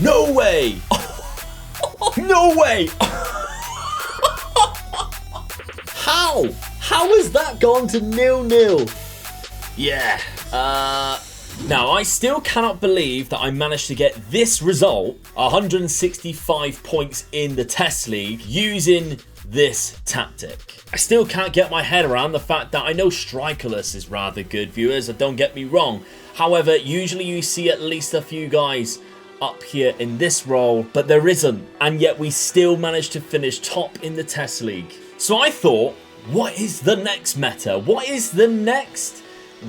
No way! No way! How? How has that gone to 0-0? Yeah. Now, I still cannot believe that I managed to get this result, 165 points in the Test League, using this tactic. I still can't get my head around the fact that I know strikerless is rather good, viewers, don't get me wrong. However, usually you see at least a few guys up here in this role, but there isn't, and yet we still managed to finish top in the Test League. So I thought, what is the next meta? What is the next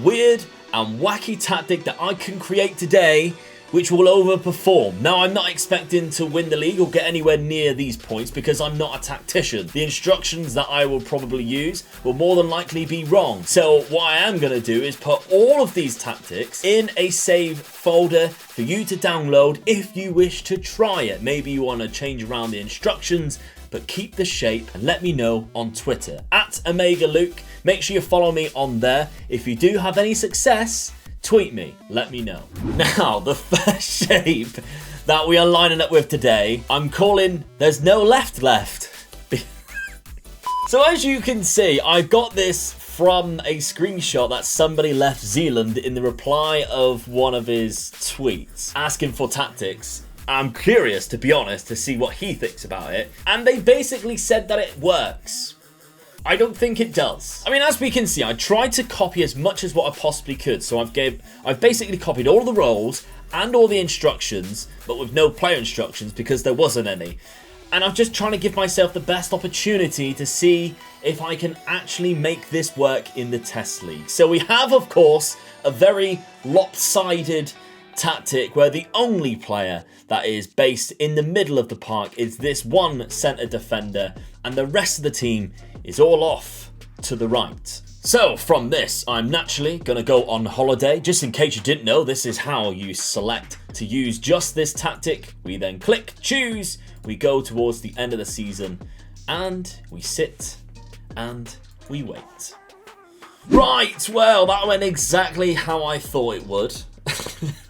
weird and wacky tactic that I can create today which will overperform? Now, I'm not expecting to win the league or get anywhere near these points because I'm not a tactician. The instructions that I will probably use will more than likely be wrong. So what I am going to do is put all of these tactics in a save folder for you to download if you wish to try it. Maybe you want to change around the instructions, but keep the shape and let me know on Twitter at OmegaLuke. Make sure you follow me on there. If you do have any success, tweet me, let me know. Now, the first shape that we are lining up with today, I'm calling There's No Left. So as you can see, I got this from a screenshot that somebody left Zealand in the reply of one of his tweets asking for tactics. I'm curious, to be honest, to see what he thinks about it. And they basically said that it works. I don't think it does. I mean, as we can see, I tried to copy as much as what I possibly could. So I've basically copied all the roles and all the instructions, but with no player instructions because there wasn't any. And I'm just trying to give myself the best opportunity to see if I can actually make this work in the Test League. So we have, of course, a very lopsided tactic where the only player that is based in the middle of the park is this one centre defender, and the rest of the team is all off to the right. So from this, I'm naturally going to go on holiday. Just in case you didn't know, this is how you select to use just this tactic. We then click choose, we go towards the end of the season, and we sit and we wait. Right, well, that went exactly how I thought it would.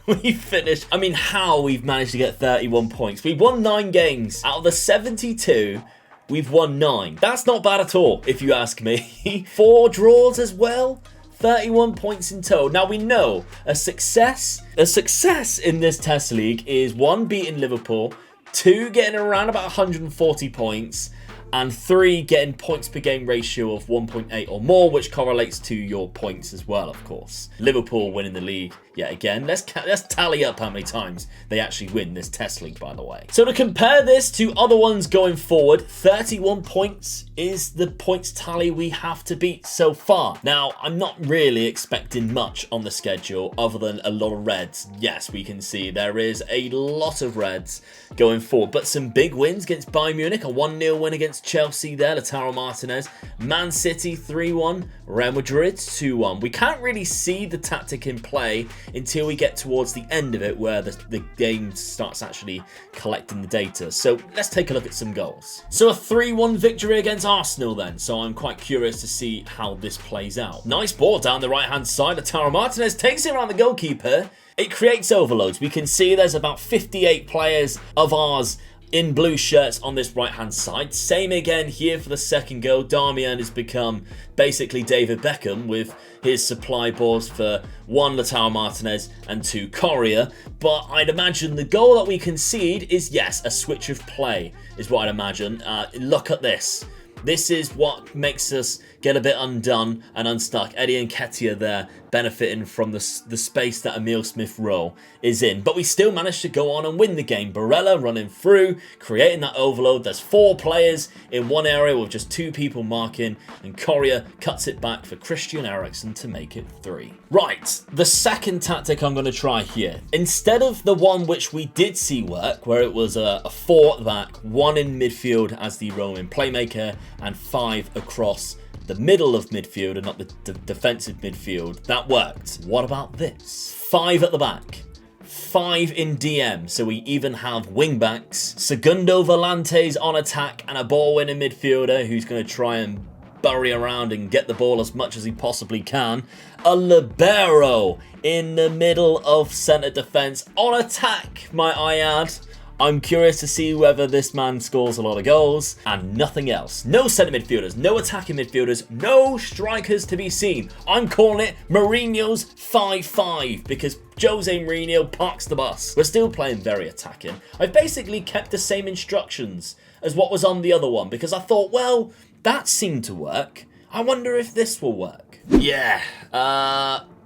We finished. I mean, how we've managed to get 31 points. We've won 9 games. Out of the 72, we've won 9. That's not bad at all, if you ask me. 4 draws as well. 31 points in total. Now, we know a success in this Test League is 1, beating Liverpool, 2, getting around about 140 points, and 3, getting points per game ratio of 1.8 or more, which correlates to your points as well, of course. Liverpool winning the league yet again. Let's tally up how many times they actually win this Test League, by the way. So to compare this to other ones going forward, 31 points is the points tally we have to beat so far. Now, I'm not really expecting much on the schedule other than a lot of reds. Yes, we can see there is a lot of reds going forward, but some big wins against Bayern Munich, a 1-0 win against Chelsea there, Lautaro Martinez, Man City 3-1, Real Madrid 2-1. We can't really see the tactic in play until we get towards the end of it where the game starts actually collecting the data. So let's take a look at some goals. So a 3-1 victory against Arsenal then, so I'm quite curious to see how this plays out. Nice ball down the right hand side, Lautaro Martinez takes it around the goalkeeper. It creates overloads. We can see there's about 58 players of ours in blue shirts on this right hand side. Same again here for the second goal. Darmian has become basically David Beckham with his supply balls for 1, Lautaro Martinez, and 2, Correa. But I'd imagine the goal that we concede is, yes, a switch of play is what I'd imagine. Look at this. This is what makes us get a bit undone and unstuck. Eddie Nketiah there benefiting from the space that Emile Smith-Rowe is in. But we still managed to go on and win the game. Barella running through, creating that overload. There's 4 players in one area with just 2 people marking. And Correa cuts it back for Christian Eriksen to make it 3. Right, the second tactic I'm going to try here. Instead of the one which we did see work, where it was a 4 at the back, 1 in midfield as the roaming playmaker, and 5 across the middle of midfield and not the defensive midfield. That worked. What about this? 5 at the back, 5 in DM, so we even have wing backs. Segundo Volantes on attack and a ball winning midfielder who's going to try and bury around and get the ball as much as he possibly can. A libero in the middle of centre defence on attack, might I add. I'm curious to see whether this man scores a lot of goals and nothing else. No centre midfielders, no attacking midfielders, no strikers to be seen. I'm calling it Mourinho's 5-5 because Jose Mourinho parks the bus. We're still playing very attacking. I've basically kept the same instructions as what was on the other one because I thought, well, that seemed to work. I wonder if this will work. Yeah,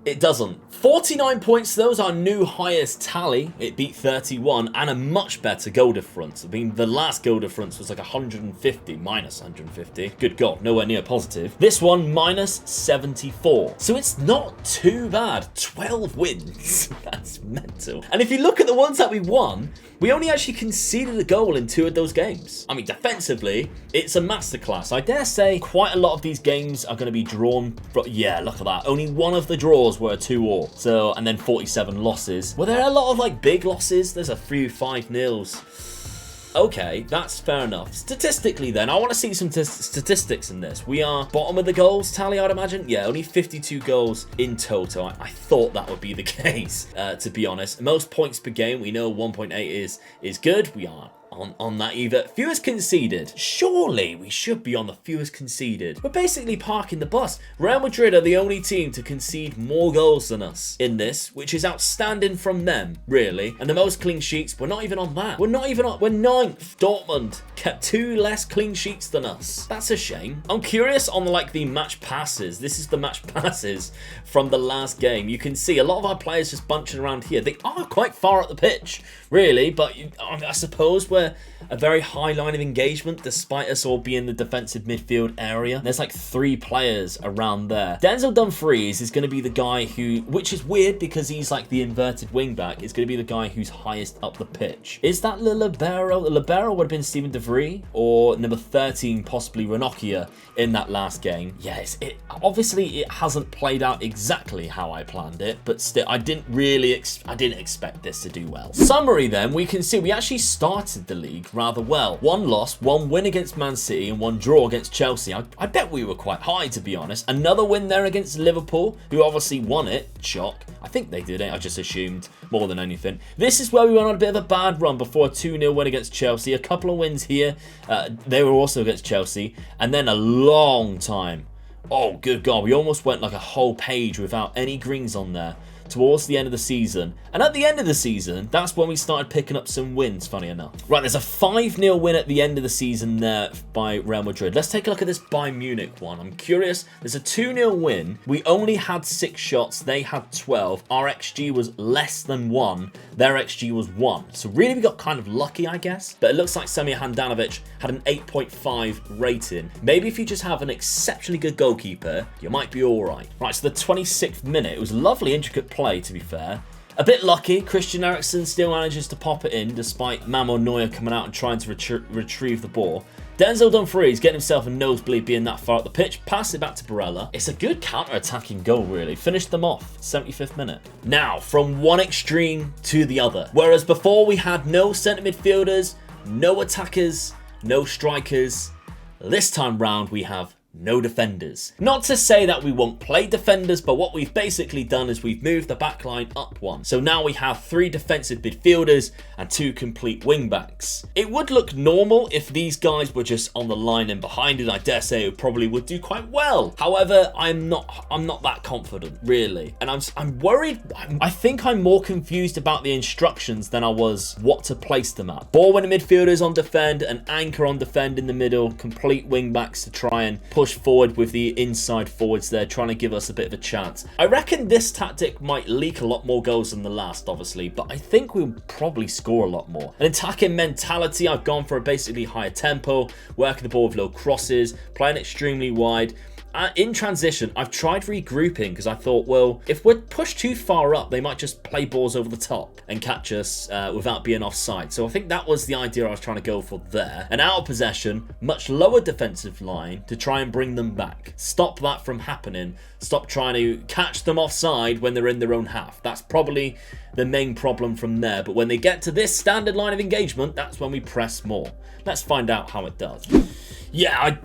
it doesn't. 49 points, those are our new highest tally. It beat 31 and a much better goal difference. I mean, the last goal difference was like 150, minus 150. Good God, nowhere near positive. This one, minus 74. So it's not too bad. 12 wins. That's mental. And if you look at the ones that we won, we only actually conceded a goal in 2 of those games. I mean, defensively, it's a masterclass. I dare say quite a lot of these games are going to be drawn. Yeah, look at that. Only one of the draws were a 2-2. So, and then 47 losses. Were there a lot of like big losses? There's a few 5-0s. Okay, that's fair enough. Statistically then, I want to see some statistics in this. We are bottom of the goals tally, I'd imagine. Yeah, only 52 goals in total. I thought that would be the case, to be honest. Most points per game, we know 1.8 is good. We aren't on that either. Fewest conceded. Surely we should be on the fewest conceded. We're basically parking the bus. Real Madrid are the only team to concede more goals than us in this, which is outstanding from them, really. And the most clean sheets, we're not even on that. We're not even on, we're 9th. Dortmund kept 2 less clean sheets than us. That's a shame. I'm curious on like the match passes. This is the match passes from the last game. You can see a lot of our players just bunching around here. They are quite far up the pitch, really, but I suppose we're a very high line of engagement despite us all being in the defensive midfield area. There's like 3 players around there. Denzel Dumfries is going to be the guy who, which is weird because he's like the inverted wing back, is going to be the guy who's highest up the pitch. Is that the libero? The libero would have been Steven De Vrij or number 13, possibly Ranocchia in that last game. Yes, obviously it hasn't played out exactly how I planned it, but still, I didn't expect this to do well. Summary then, we can see we actually started the league rather well. 1 loss, 1 win against Man City and 1 draw against Chelsea. I bet we were quite high, to be honest. Another win there against Liverpool, who obviously won it. Shock. I think they did it. I just assumed more than anything. This is where we went on a bit of a bad run before a 2-0 win against Chelsea. A couple of wins here. They were also against Chelsea. And then a long time. Oh, good God. We almost went like a whole page without any greens on there towards the end of the season. And at the end of the season, that's when we started picking up some wins, funny enough. Right, there's a 5-0 win at the end of the season there by Real Madrid. Let's take a look at this Bayern Munich one. I'm curious. There's a 2-0 win. We only had 6 shots. They had 12. Our XG was less than 1. Their XG was 1. So really, we got kind of lucky, I guess. But it looks like Semir Handanovic had an 8.5 rating. Maybe if you just have an exceptionally good goalkeeper, you might be all right. Right, so the 26th minute. It was a lovely, intricate play, to be fair. A bit lucky, Christian Eriksen still manages to pop it in despite Mamo Neuer coming out and trying to retrieve the ball. Denzel Dumfries getting himself a nosebleed being that far up the pitch, pass it back to Barella. It's a good counter-attacking goal, really. Finished them off, 75th minute. Now, from one extreme to the other. Whereas before we had no centre midfielders, no attackers, no strikers, this time round we have no defenders. Not to say that we won't play defenders, but what we've basically done is we've moved the back line up 1. So now we have 3 defensive midfielders and 2 complete wing backs. It would look normal if these guys were just on the line and behind it. I dare say it probably would do quite well. However, I'm not that confident, really. And I'm worried. I think I'm more confused about the instructions than I was what to place them at. Ball winning midfielders on defend, an anchor on defend in the middle, complete wing backs to try and push forward with the inside forwards there, trying to give us a bit of a chance. I reckon this tactic might leak a lot more goals than the last, obviously, but I think we'll probably score a lot more. An attacking mentality, I've gone for a basically higher tempo, working the ball with low crosses, playing extremely wide. In transition, I've tried regrouping because I thought, well, if we're pushed too far up, they might just play balls over the top and catch us without being offside. So I think that was the idea I was trying to go for there. And out of possession, much lower defensive line to try and bring them back. Stop that from happening. Stop trying to catch them offside when they're in their own half. That's probably the main problem from there. But when they get to this standard line of engagement, that's when we press more. Let's find out how it does. Yeah,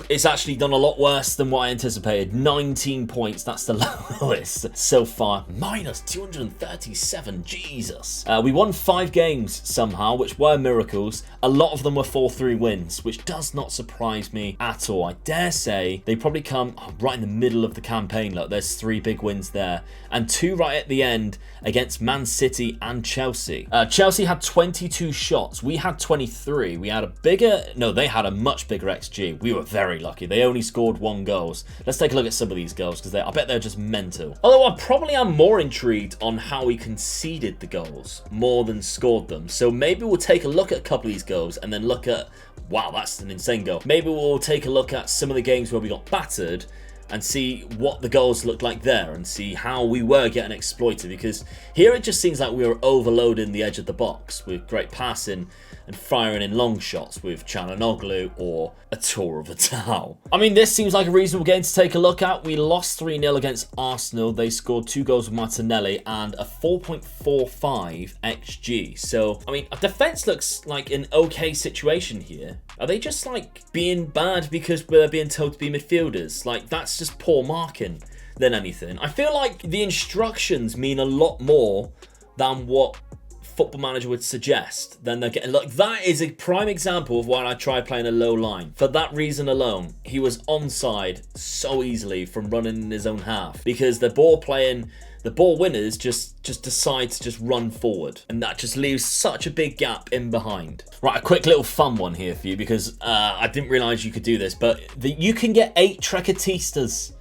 it's actually done a lot worse than what I anticipated. 19 points, that's the lowest so far. Minus 237, Jesus. We won 5 games somehow, which were miracles. A lot of them were 4-3 wins, which does not surprise me at all. I dare say they probably come right in the middle of the campaign. Look, there's 3 big wins there, and 2 right at the end against Man City and Chelsea. Chelsea had 22 shots. We had 23. We had they had a much bigger XG. We were very lucky. They only scored 1 goal. Let's take a look at some of these goals, because I bet they're just mental. Although I probably am more intrigued on how we conceded the goals more than scored them. So maybe we'll take a look at a couple of these goals and then look at, wow, that's an insane goal. Maybe we'll take a look at some of the games where we got battered and see what the goals looked like there and see how we were getting exploited, because here it just seems like we were overloading the edge of the box with great passing and firing in long shots with Çalhanoğlu or a tour of the Tau. I mean, this seems like a reasonable game to take a look at. We lost 3-0 against Arsenal. They scored 2 goals with Martinelli and a 4.45 XG. So, I mean, our defense looks like an okay situation here. Are they just like being bad because we're being told to be midfielders? Like, that's just poor marking than anything. I feel like the instructions mean a lot more than what Football Manager would suggest. Then they're getting, look, that is a prime example of why I try playing a low line. For that reason alone, he was onside so easily from running in his own half, because the ball winners just decide to just run forward, and that just leaves such a big gap in behind. Right, a quick little fun one here for you, because I didn't realize you could do this, but you can get 8 Trequartistas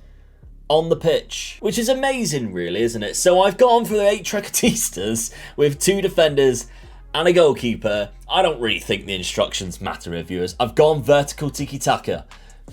on the pitch, which is amazing, really, isn't it? So I've gone for the 8 Trequartistas with 2 defenders and a goalkeeper. I don't really think the instructions matter, reviewers. I've gone vertical tiki-taka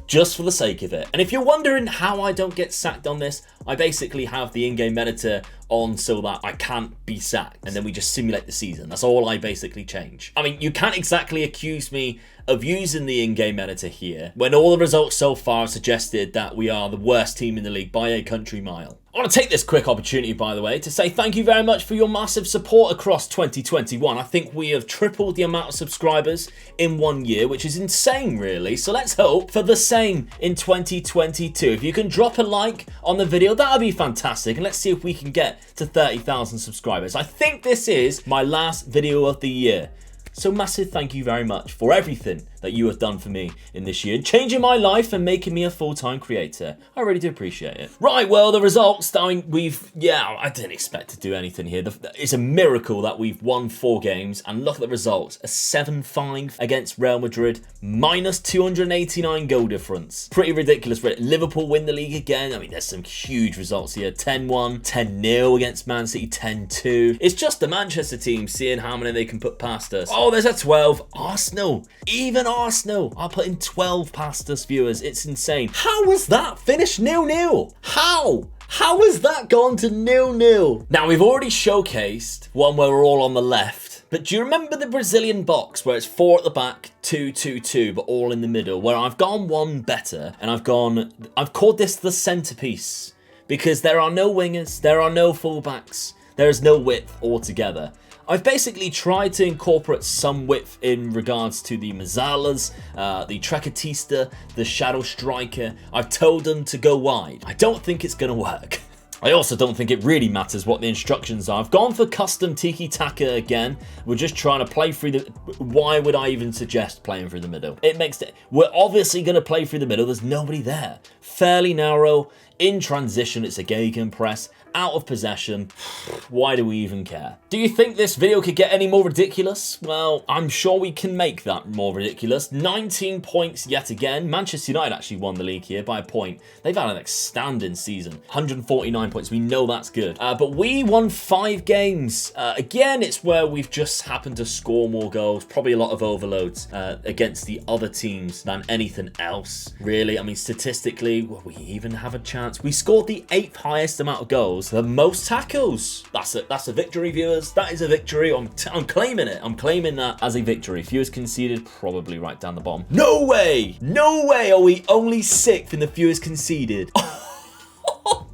just for the sake of it. And if you're wondering how I don't get sacked on this, I basically have the in-game editor on so that I can't be sacked, and then we just simulate the season. That's all I basically change. I mean, you can't exactly accuse me of using the in-game editor here when all the results so far have suggested that we are the worst team in the league by a country mile. I want to take this quick opportunity, by the way, to say thank you very much for your massive support across 2021. I think we have tripled the amount of subscribers in 1 year, which is insane, really. So let's hope for the same in 2022. If you can drop a like on the video, that would be fantastic. And let's see if we can get to 30,000 subscribers. I think this is my last video of the year. So massive thank you very much for everything that you have done for me in this year, changing my life and making me a full-time creator. I really do appreciate it. Right, well, the results, I mean, I didn't expect to do anything here. It's a miracle that we've won 4 games, and look at the results. A 7-5 against Real Madrid, minus 289 goal difference. Pretty ridiculous. Liverpool win the league again. I mean, there's some huge results here. 10-1, 10-0 against Man City, 10-2. It's just the Manchester team seeing how many they can put past us. Oh, there's a 12. Arsenal. Even Arsenal are putting 12 past us, viewers. It's insane. How was that finished 0-0? How? How has that gone to 0-0? Now, we've already showcased one where we're all on the left. But do you remember the Brazilian box where it's 4 at the back, 2-2-2, but all in the middle? Where I've gone one better, and I've called this the centerpiece. Because there are no wingers, there are no fullbacks, there is no width altogether. I've basically tried to incorporate some width in regards to the Mazzalas, the Trequartista, the Shadow Striker. I've told them to go wide. I don't think it's going to work. I also don't think it really matters what the instructions are. I've gone for custom tiki-taka again. We're just trying to play through the... Why would I even suggest playing through the middle? It makes it... We're obviously going to play through the middle. There's nobody there. Fairly narrow. In transition, it's a gegenpress. Out of possession. Why do we even care? Do you think this video could get any more ridiculous? Well, I'm sure we can make that more ridiculous. 19 points yet again. Manchester United actually won the league here by a point. They've had an outstanding season. 149 points. We know that's good. But we won 5 games. Again, it's where we've just happened to score more goals. Probably a lot of overloads against the other teams than anything else, really. I mean, statistically, will we even have a chance? We scored the 8th highest amount of goals. The most tackles. That's a victory, viewers. That is a victory. I'm claiming it. I'm claiming that as a victory. Fewest conceded, probably right down the bottom. No way. No way are we only 6th in the fewest conceded.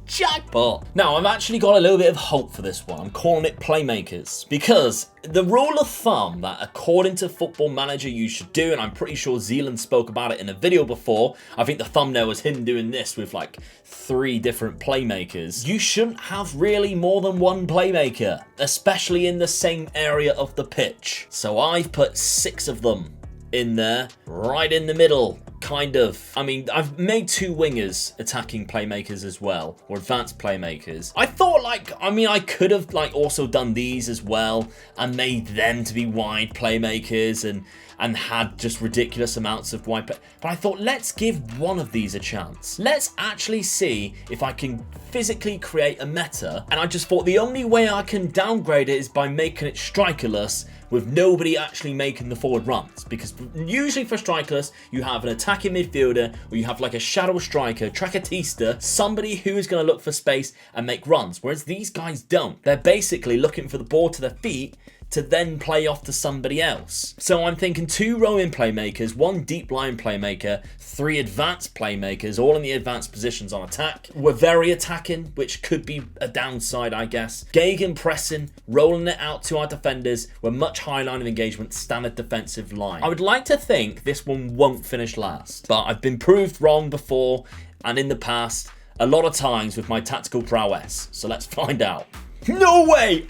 Jackpot! Now, I've actually got a little bit of hope for this one. I'm calling it playmakers. Because the rule of thumb that according to Football Manager you should do, and I'm pretty sure Zealand spoke about it in a video before, I think the thumbnail was him doing this with like 3 different playmakers. You shouldn't have really more than one playmaker, especially in the same area of the pitch. So I've put 6 of them in there, right in the middle. Kind of. I mean, I've made 2 wingers attacking playmakers as well, or advanced playmakers. I thought, like, I mean, I could have, like, also done these as well and made them to be wide playmakers and had just ridiculous amounts of wide play. But I thought, let's give one of these a chance. Let's actually see if I can physically create a meta. And I just thought the only way I can downgrade it is by making it strikerless, with nobody actually making the forward runs. Because usually for strikerless, you have an attacking midfielder, or you have like a shadow striker, Tracatista, somebody who is going to look for space and make runs. Whereas these guys don't. They're basically looking for the ball to their feet to then play off to somebody else. So I'm thinking 2 roaming playmakers, 1 deep line playmaker, 3 advanced playmakers, all in the advanced positions on attack. We're very attacking, which could be a downside, I guess. Gegen pressing, rolling it out to our defenders. We're much higher line of engagement, standard defensive line. I would like to think this one won't finish last, but I've been proved wrong before and in the past a lot of times with my tactical prowess. So let's find out. No way!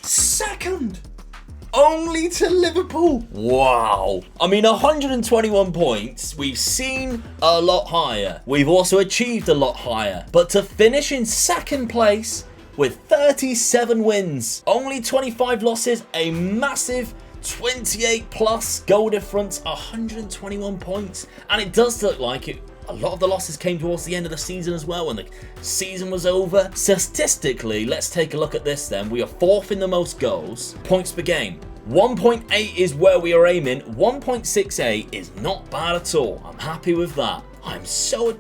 Second! Only to Liverpool. Wow. I mean, 121 points. We've seen a lot higher. We've also achieved a lot higher. But to finish in second place with 37 wins, only 25 losses, a massive 28 plus goal difference, 121 points. And it does look like it. A lot of the losses came towards the end of the season as well, when the season was over. Statistically, let's take a look at this then. We are 4th in the most goals. Points per game. 1.8 is where we are aiming. 1.68 is not bad at all. I'm happy with that. I'm so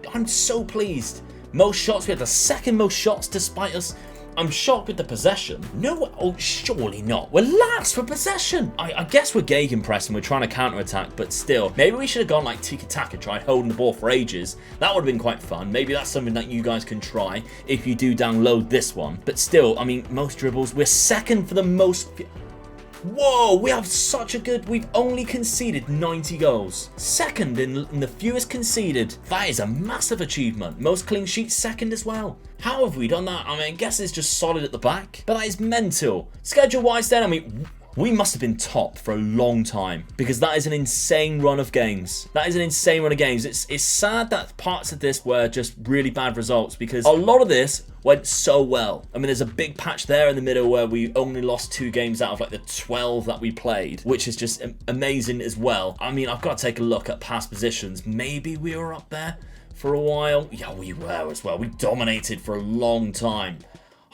pleased. Most shots. We had the 2nd most shots despite us. I'm shocked with the possession. No, oh, surely not. We're last for possession. I guess we're gegenpressing. We're trying to counter-attack, but still. Maybe we should have gone like tiki-taka, tried holding the ball for ages. That would have been quite fun. Maybe that's something that you guys can try if you do download this one. But still, I mean, most dribbles. We're 2nd for the most... Whoa, we have such a good... We've only conceded 90 goals. 2nd in the fewest conceded. That is a massive achievement. Most clean sheets, 2nd as well. How have we done that? I mean, I guess it's just solid at the back. But that is mental. Schedule-wise then, I mean... We must have been top for a long time, because that is an insane run of games. That is an insane run of games. It's sad that parts of this were just really bad results, because a lot of this went so well. I mean, there's a big patch there in the middle where we only lost 2 games out of like the 12 that we played, which is just amazing as well. I mean, I've got to take a look at past positions. Maybe we were up there for a while. Yeah, we were as well. We dominated for a long time.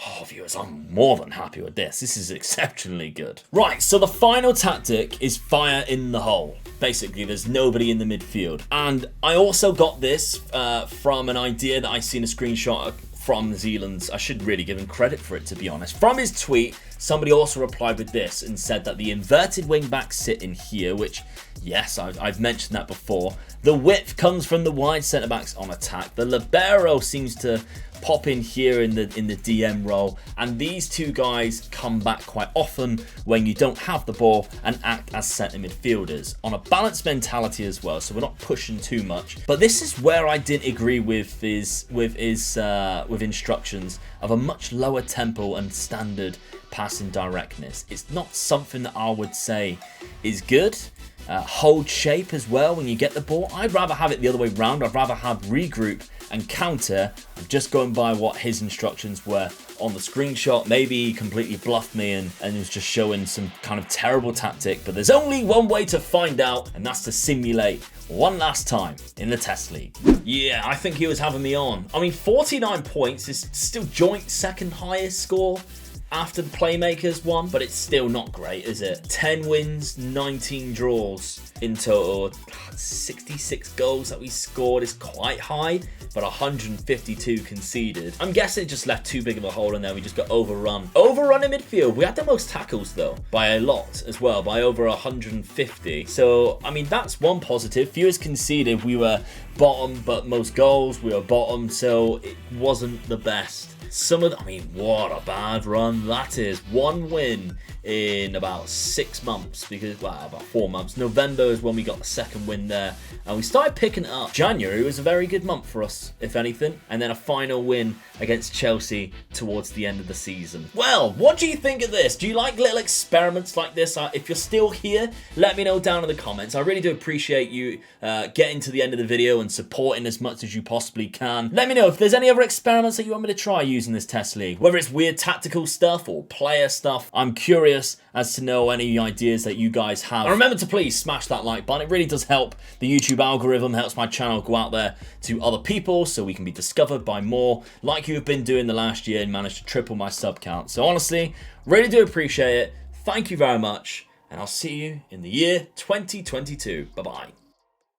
Oh, viewers, I'm more than happy with this. This is exceptionally good. Right, so the final tactic is fire in the hole. Basically, there's nobody in the midfield. And I also got this from an idea that I seen a screenshot from Zealand's. I should really give him credit for it, to be honest. From his tweet, somebody also replied with this and said that the inverted wing backs sit in here, which, yes, I've mentioned that before. The width comes from the wide centre backs on attack. The libero seems to pop in here in the DM role, and these 2 guys come back quite often when you don't have the ball and act as centre midfielders on a balanced mentality as well, so we're not pushing too much. But this is where I didn't agree with his instructions of a much lower tempo and standard passing directness. It's not something that I would say is good. Hold shape as well when you get the ball. I'd rather have it the other way round. I'd rather have regroup and counter. I'm just going by what his instructions were on the screenshot. Maybe he completely bluffed me and was just showing some kind of terrible tactic, but there's only one way to find out, and that's to simulate one last time in the test league. Yeah, I think he was having me on. I mean, 49 points is still joint 2nd highest score. after the Playmakers one, but it's still not great, is it? 10 wins, 19 draws in total. 66 goals that we scored is quite high, but 152 conceded. I'm guessing it just left too big of a hole, and then we just got overrun. Overrun in midfield. We had the most tackles though, by a lot as well, by over 150. So, I mean, that's one positive. Fewest conceded. We were bottom, but most goals, we were bottom, so it wasn't the best. I mean, what a bad run that is. 1 win in about 6 months, because, well, about 4 months. November is when we got the second win there, and we started picking it up. January was a very good month for us, if anything, and then a final win against Chelsea towards the end of the season. Well, what do you think of this? Do you like little experiments like this? If you're still here, let me know down in the comments. I really do appreciate you getting to the end of the video and supporting as much as you possibly can. Let me know if there's any other experiments that you want me to try using this test league, whether it's weird tactical stuff or player stuff. I'm curious as to know any ideas that you guys have. And remember to please smash that like button. It really does help the YouTube algorithm, helps my channel go out there to other people so we can be discovered by more, like you have been doing the last year and managed to triple my sub count. So honestly, really do appreciate it. Thank you very much, and I'll see you in the year 2022. Bye-bye.